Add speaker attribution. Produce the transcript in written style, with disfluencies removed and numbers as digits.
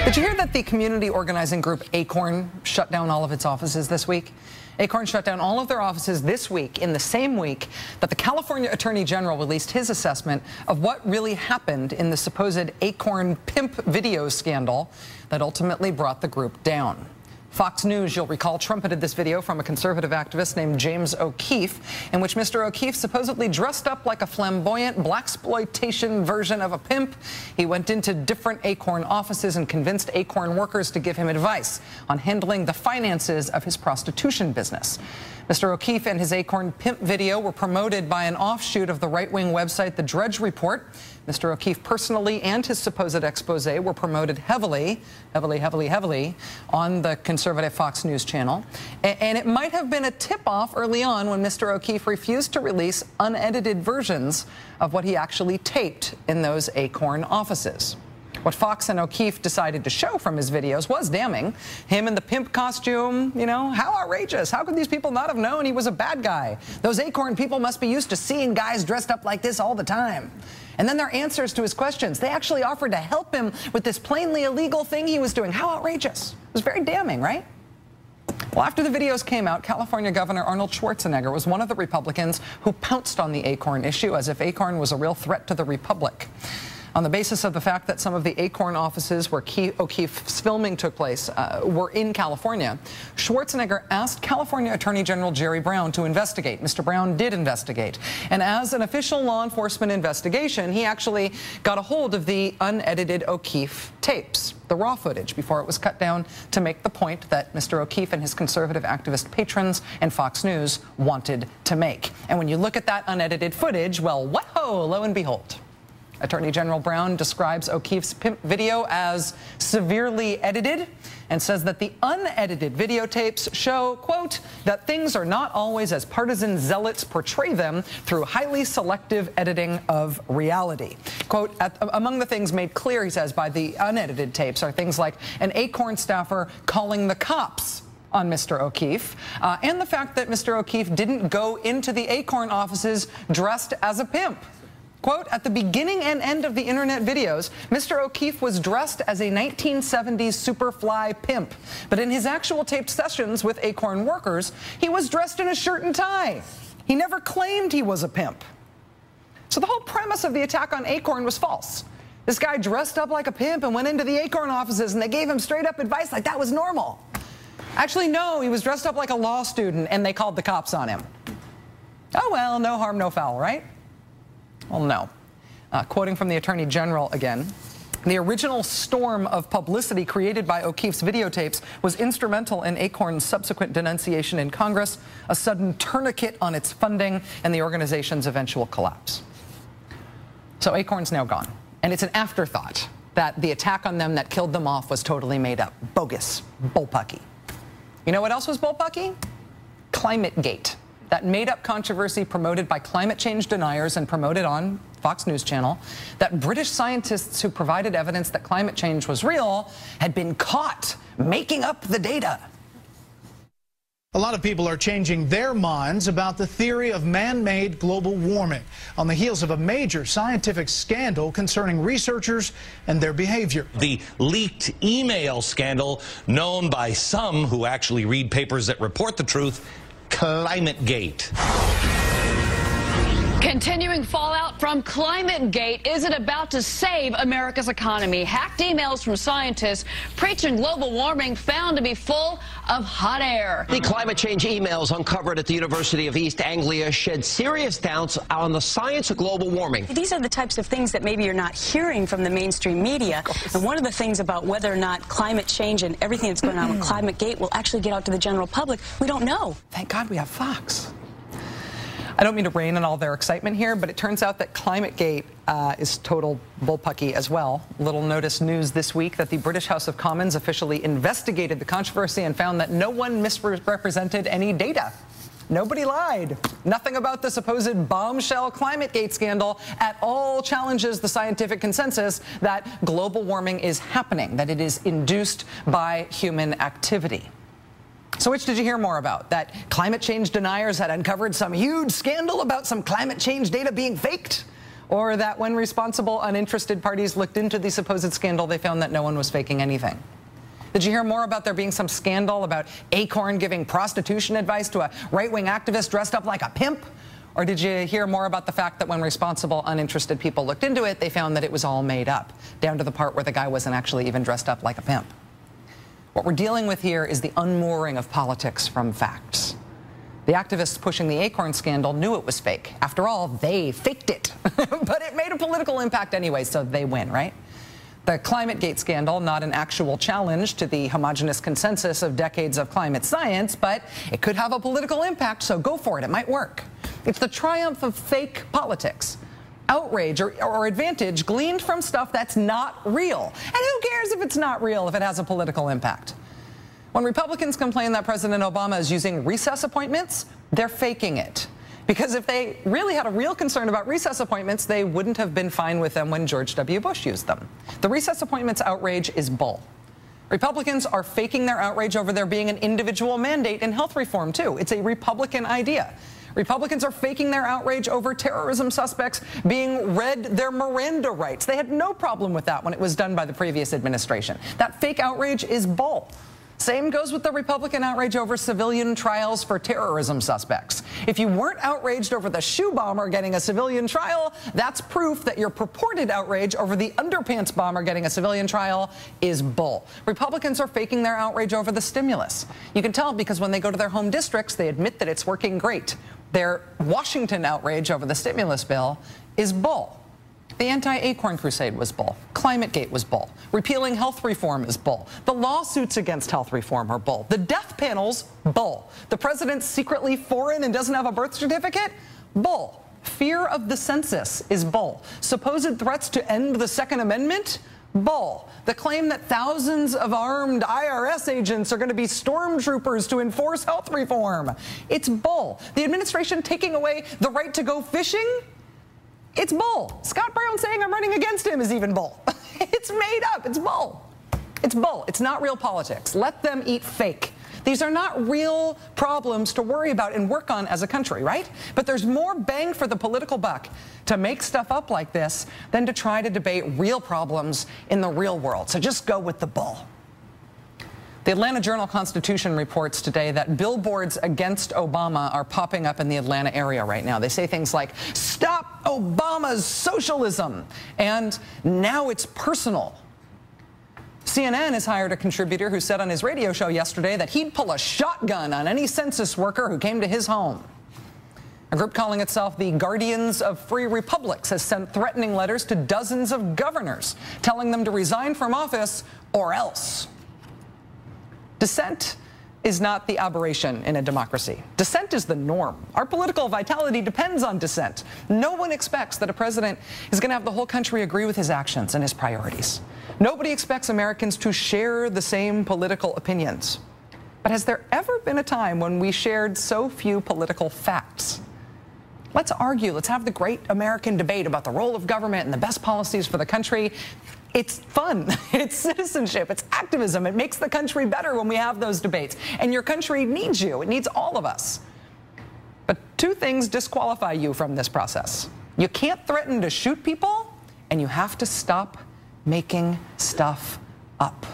Speaker 1: Did you hear that the community organizing group Acorn shut down all of its offices this week? Acorn shut down all of their offices this week, in the same week that the California Attorney General released his assessment of what really happened in the supposed Acorn pimp video scandal that ultimately brought the group down. Fox News, you'll recall, trumpeted this video from a conservative activist named James O'Keefe, in which Mr. O'Keefe supposedly dressed up like a flamboyant blaxploitation version of a pimp. He went into different Acorn offices and convinced Acorn workers to give him advice on handling the finances of his prostitution business. Mr. O'Keefe and his Acorn pimp video were promoted by an offshoot of the right-wing website The Drudge Report. Mr. O'Keefe personally and his supposed expose were promoted heavily on the conservative Fox News channel. And it might have been a tip-off early on when Mr. O'Keefe refused to release unedited versions of what he actually taped in those Acorn offices. What Fox and O'Keefe decided to show from his videos was damning. Him in the pimp costume, you know, how outrageous. How could these people not have known he was a bad guy? Those Acorn people must be used to seeing guys dressed up like this all the time. And then their answers to his questions. They actually offered to help him with this plainly illegal thing he was doing. How outrageous. It was very damning, right? Well, after the videos came out, California Governor Arnold Schwarzenegger was one of the Republicans who pounced on the Acorn issue as if Acorn was a real threat to the Republic. On the basis of the fact that some of the Acorn offices where O'Keefe's filming took place were in California, Schwarzenegger asked California Attorney General Jerry Brown to investigate. Mr. Brown did investigate. And as an official law enforcement investigation, he actually got a hold of the unedited O'Keefe tapes, the raw footage, before it was cut down to make the point that Mr. O'Keefe and his conservative activist patrons and Fox News wanted to make. And when you look at that unedited footage, well, what-ho, lo and behold. Attorney General Brown describes O'Keefe's pimp video as severely edited and says that the unedited videotapes show, quote, that things are not always as partisan zealots portray them through highly selective editing of reality. Quote, among the things made clear, he says, by the unedited tapes are things like an Acorn staffer calling the cops on Mr. O'Keefe, and the fact that Mr. O'Keefe didn't go into the Acorn offices dressed as a pimp. Quote, at the beginning and end of the internet videos, Mr. O'Keefe was dressed as a 1970s Superfly pimp. But in his actual taped sessions with Acorn workers, he was dressed in a shirt and tie. He never claimed he was a pimp. So the whole premise of the attack on Acorn was false. This guy dressed up like a pimp and went into the Acorn offices and they gave him straight up advice like that was normal. Actually, no, he was dressed up like a law student and they called the cops on him. Oh, well, no harm, no foul, right? Well, no. Quoting from the Attorney General again, the original storm of publicity created by O'Keefe's videotapes was instrumental in Acorn's subsequent denunciation in Congress, a sudden tourniquet on its funding, and the organization's eventual collapse. So Acorn's now gone, and it's an afterthought that the attack on them that killed them off was totally made up, bogus, bullpucky. You know what else was bullpucky? ClimateGate. That made-up controversy promoted by climate change deniers and promoted on Fox News Channel, that British scientists who provided evidence that climate change was real had been caught making up the data.
Speaker 2: A lot of people are changing their minds about the theory of man-made global warming on the heels of a major scientific scandal concerning researchers and their behavior.
Speaker 3: The leaked email scandal, known by some who actually read papers that report the truth, ClimateGate.
Speaker 4: Continuing fallout from ClimateGate, is it about to save America's economy? Hacked emails from scientists preaching global warming found to be full of hot air.
Speaker 5: The climate change emails uncovered at the University of East Anglia shed serious doubts on the science of global warming.
Speaker 6: These are the types of things that maybe you're not hearing from the mainstream media. And one of the things about whether or not climate change and everything that's going on with ClimateGate will actually get out to the general public, we don't know.
Speaker 1: Thank God we have Fox. I don't mean to rain on all their excitement here, but it turns out that ClimateGate is total bullpucky as well. Little notice news this week that the British House of Commons officially investigated the controversy and found that no one misrepresented any data. Nobody lied. Nothing about the supposed bombshell ClimateGate scandal at all challenges the scientific consensus that global warming is happening, that it is induced by human activity. So which did you hear more about? That climate change deniers had uncovered some huge scandal about some climate change data being faked? Or that when responsible, uninterested parties looked into the supposed scandal, they found that no one was faking anything? Did you hear more about there being some scandal about Acorn giving prostitution advice to a right-wing activist dressed up like a pimp? Or did you hear more about the fact that when responsible, uninterested people looked into it, they found that it was all made up, down to the part where the guy wasn't actually even dressed up like a pimp? What we're dealing with here is the unmooring of politics from facts. The activists pushing the Acorn scandal knew it was fake. After all, they faked it. But it made a political impact anyway, so they win, right? The ClimateGate scandal, not an actual challenge to the homogenous consensus of decades of climate science, but it could have a political impact, so go for it. It might work. It's the triumph of fake politics. Outrage or advantage gleaned from stuff that's not real. And who cares if it's not real if it has a political impact? When Republicans complain that President Obama is using recess appointments, they're faking it. Because if they really had a real concern about recess appointments, they wouldn't have been fine with them when George W. Bush used them. The recess appointments outrage is bull. Republicans are faking their outrage over there being an individual mandate in health reform, too. It's a Republican idea. Republicans are faking their outrage over terrorism suspects being read their Miranda rights. They had no problem with that when it was done by the previous administration. That fake outrage is bull. Same goes with the Republican outrage over civilian trials for terrorism suspects. If you weren't outraged over the shoe bomber getting a civilian trial, that's proof that your purported outrage over the underpants bomber getting a civilian trial is bull. Republicans are faking their outrage over the stimulus. You can tell because when they go to their home districts, they admit that it's working great. Their Washington outrage over the stimulus bill is bull. The anti-Acorn crusade was bull. ClimateGate was bull. Repealing health reform is bull. The lawsuits against health reform are bull. The death panels, bull. The president's secretly foreign and doesn't have a birth certificate, bull. Fear of the census is bull. Supposed threats to end the Second Amendment, bull. The claim that thousands of armed IRS agents are going to be stormtroopers to enforce health reform, it's bull. The administration taking away the right to go fishing, it's bull. Scott Brown saying I'm running against him is even bull. It's made up. It's bull. It's bull. It's not real politics. Let them eat fake. These are not real problems to worry about and work on as a country, right? But there's more bang for the political buck to make stuff up like this than to try to debate real problems in the real world. So just go with the bull. The Atlanta Journal-Constitution reports today that billboards against Obama are popping up in the Atlanta area right now. They say things like, "Stop Obama's socialism," and "Now it's personal." CNN has hired a contributor who said on his radio show yesterday that he'd pull a shotgun on any census worker who came to his home. A group calling itself the Guardians of Free Republics has sent threatening letters to dozens of governors, telling them to resign from office or else. Dissent is not the aberration in a democracy. Dissent is the norm. Our political vitality depends on dissent. No one expects that a president is going to have the whole country agree with his actions and his priorities. Nobody expects Americans to share the same political opinions. But has there ever been a time when we shared so few political facts? Let's argue. Let's have the great American debate about the role of government and the best policies for the country. It's fun. It's citizenship. It's activism. It makes the country better when we have those debates. And your country needs you. It needs all of us. But two things disqualify you from this process. You can't threaten to shoot people, and you have to stop making stuff up.